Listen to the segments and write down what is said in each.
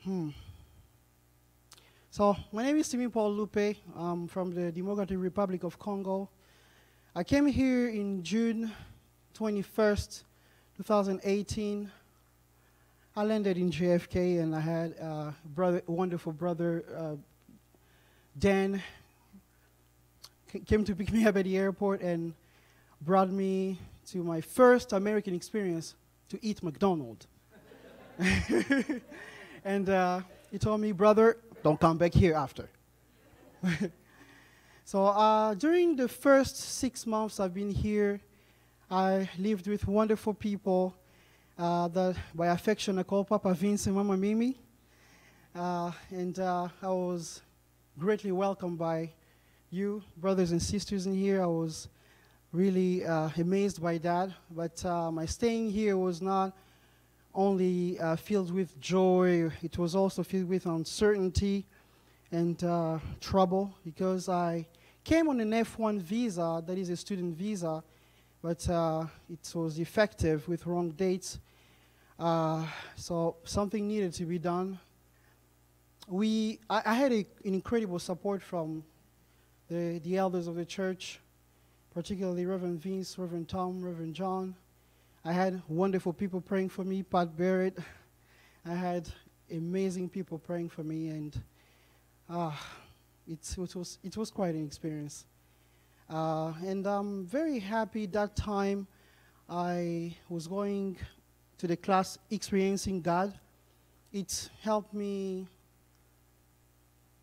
Hmm. So, my name is Timypaul Lupe. I'm from the Democratic Republic of Congo. I came here in June 21st, 2018. I landed in JFK and I had a wonderful brother, Dan, came to pick me up at the airport and brought me to my first American experience to eat McDonald's. And he told me, brother, don't come back here after. So during the first 6 months I've been here, I lived with wonderful people that by affection I call Papa Vince and Mama Mimi. And I was greatly welcomed by you, brothers and sisters in here. I was really amazed by that. But my staying here was not only filled with joy, it was also filled with uncertainty and trouble, because I came on an F1 visa, that is a student visa, but it was effective with wrong dates. So something needed to be done. I had an incredible support from the elders of the church, particularly Reverend Vince, Reverend Tom, Reverend John. I had wonderful people praying for me, Pat Barrett. I had amazing people praying for me, and it was quite an experience. And I'm very happy that time I was going to the class Experiencing God. It helped me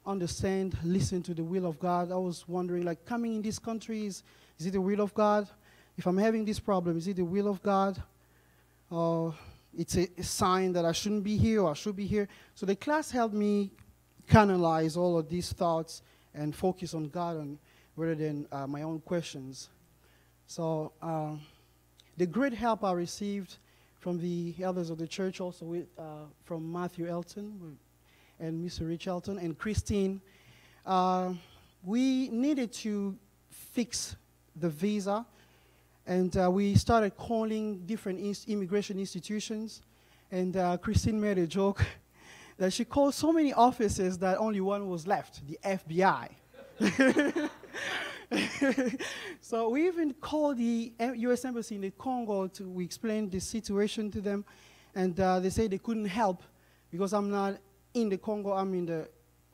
understand, listen to the will of God. I was wondering, like, coming in this country, is it the will of God? If I'm having this problem, is it the will of God? Or it's a sign that I shouldn't be here or I should be here? So the class helped me canalize all of these thoughts and focus on God rather than my own questions. So the great help I received from the elders of the church, also from Matthew Elton and Mr. Rich Elton and Christine, we needed to fix the visa. And we started calling different immigration institutions. And Christine made a joke that she called so many offices that only one was left, the FBI. So we even called the U.S. Embassy in the Congo we explained the situation to them. And they said they couldn't help because I'm not in the Congo, I'm in the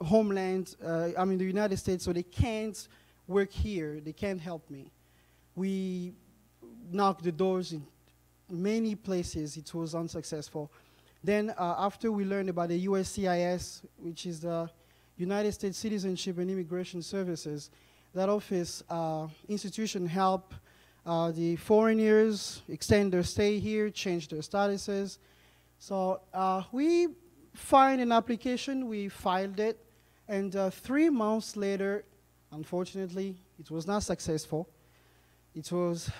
homeland, I'm in the United States, so they can't work here, they can't help me. We knocked the doors in many places, it was unsuccessful. Then after we learned about the USCIS, which is the United States Citizenship and Immigration Services, that office institution helped the foreigners extend their stay here, change their statuses. So we find an application, we filed it, and 3 months later, unfortunately, it was not successful. It was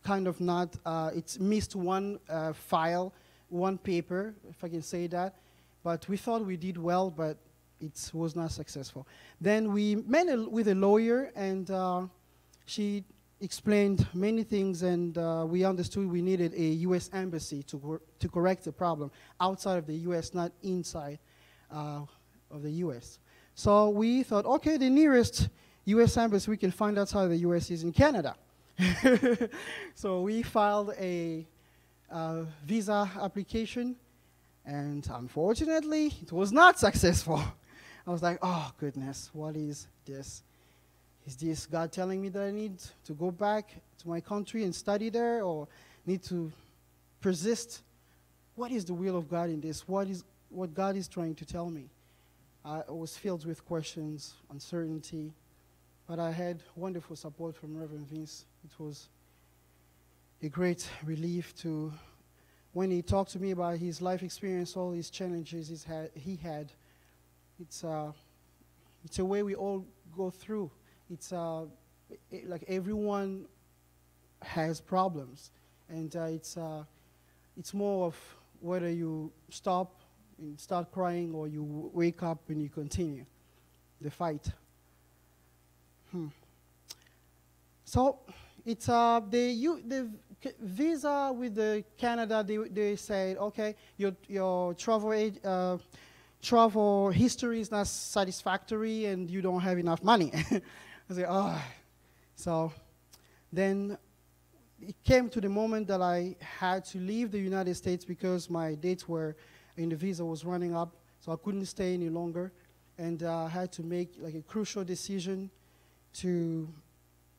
kind of not, it missed one file, one paper, if I can say that. But we thought we did well, but it was not successful. Then we met with a lawyer, and she explained many things, and we understood we needed a U.S. embassy to correct the problem outside of the U.S., not inside of the U.S. So we thought, okay, the nearest U.S. embassy we can find outside of the U.S. is in Canada. So we filed a visa application, and unfortunately, it was not successful. I was like, oh goodness, what is this? Is this God telling me that I need to go back to my country and study there, or need to persist? What is the will of God in this? What God is trying to tell me? I was filled with questions, uncertainty, but I had wonderful support from Reverend Vince. It was a great relief to, when he talked to me about his life experience, all his challenges he had. It's a way we all go through. It's like everyone has problems, and it's more of whether you stop and start crying or you wake up and you continue the fight. So It's the visa with the Canada. They said, okay, your travel history is not satisfactory, and you don't have enough money. I said, oh. So then it came to the moment that I had to leave the United States because my dates were, and the visa was running up, so I couldn't stay any longer, and I had to make like a crucial decision to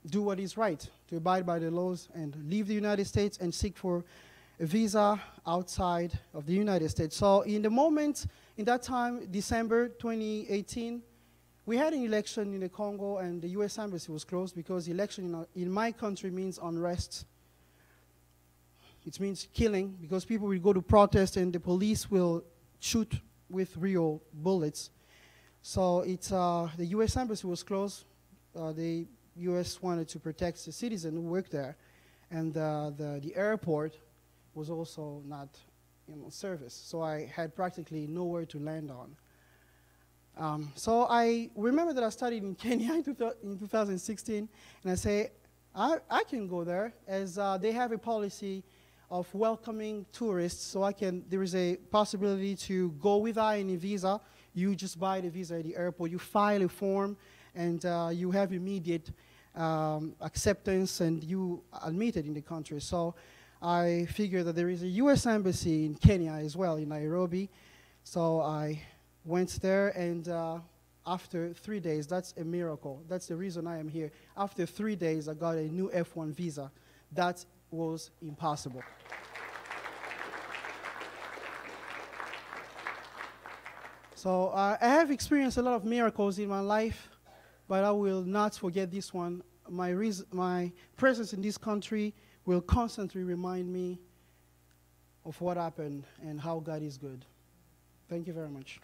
do what is right, to abide by the laws and leave the United States and seek for a visa outside of the United States. So in the moment, in that time, December 2018, we had an election in the Congo, and the U.S. Embassy was closed because election in my country means unrest. It means killing, because people will go to protest and the police will shoot with real bullets. So the U.S. Embassy was closed. The U.S. wanted to protect the citizens who work there, and the airport was also not in service. So I had practically nowhere to land on. So I remember that I studied in Kenya in 2016, and I say, I can go there, as they have a policy of welcoming tourists, so there is a possibility to go without any visa. You just buy the visa at the airport, you file a form, and you have immediate acceptance, and you admitted in the country. So I figured that there is a U.S. Embassy in Kenya as well, in Nairobi. So I went there, and after 3 days, that's a miracle. That's the reason I am here. After 3 days, I got a new F1 visa. That was impossible. So I have experienced a lot of miracles in my life, but I will not forget this one. My presence in this country will constantly remind me of what happened and how God is good. Thank you very much.